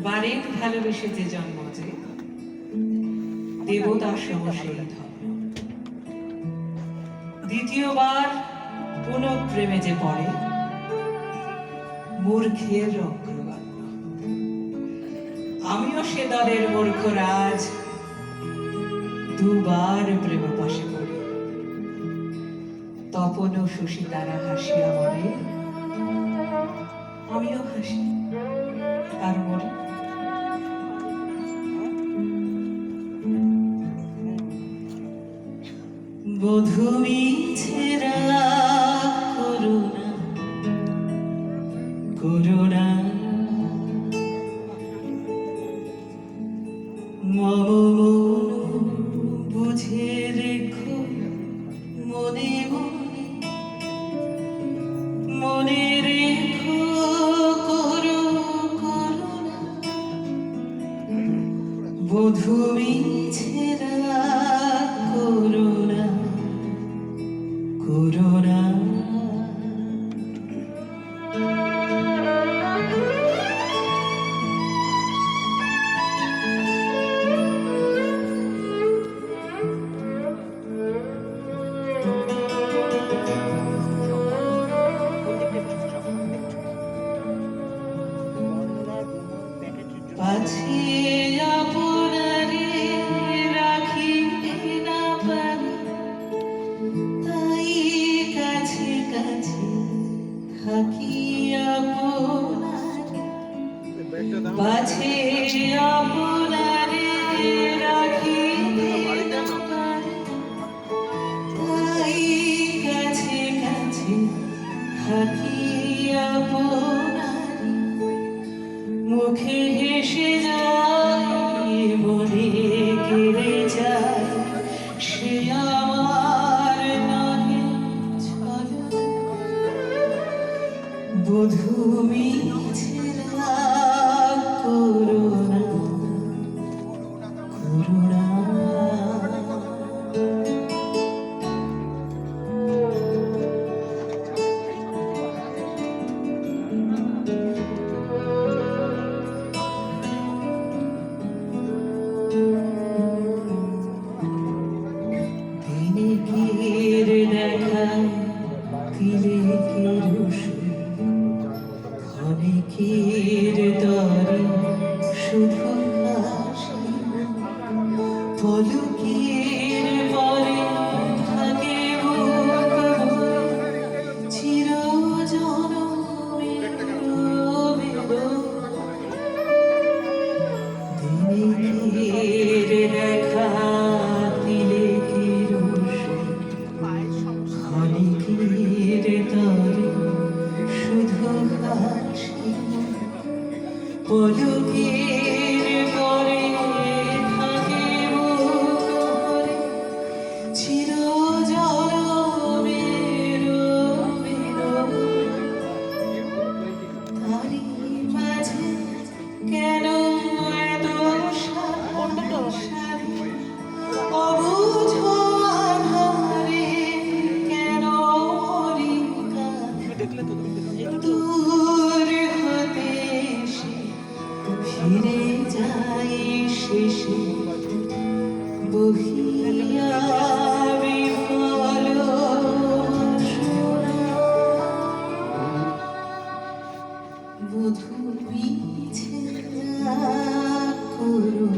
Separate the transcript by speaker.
Speaker 1: বারেক ভালোবেসে যে জন্ম যে দেবদাস সেই ধর্ম, দ্বিতীয়বার পুনঃ প্রেমে যে পড়ে মূর্খের অগ্রগণ্য। আমিও সে দলের মূর্খ রাজ, দুবার প্রেম পাশে পড়ি। তপন শশী তারা হাসিয়া মরে, আমিও হাসি আর মরে। বধূ মিছেরা করুণা করুণা মম মন বুঝে রেখো মনে মনে মনে রেখো করো করুণা। বধূ মিছেরা করুণা করুণা। পাছে আপনারে রাখিতে না পারি, তাই কাছে কাছে থাকি আপনারে। পাছে আপনারে রাখিতে না পারি, তাই কাছে কাছে থাকি আপনারে। মুখে হেসে যায় মনে কেড়ে যায়, সে আমার নহে ছলনা। বধূ মিছেরা করুণা করুণা। তিলেকের দেখা তিলেকের ক্ষণিকের তরে শুধু হাসি, পলকের পরে থাকে বুক ভরে চির জনমের তিলেকের দেখা তিলেকের ক্ষণিকের তরে শুধু হাসি, পলকের পরে থাকে বুক ভরে চির জনমের তারি মাঝে কেন এত সারি অবুঝ আধারে কেন মরি কাঁদে। দূর হতে এসে ফিরে যাই শেষে বহিয়া বিফল বাসনা। বধূ মিছেরা করুণা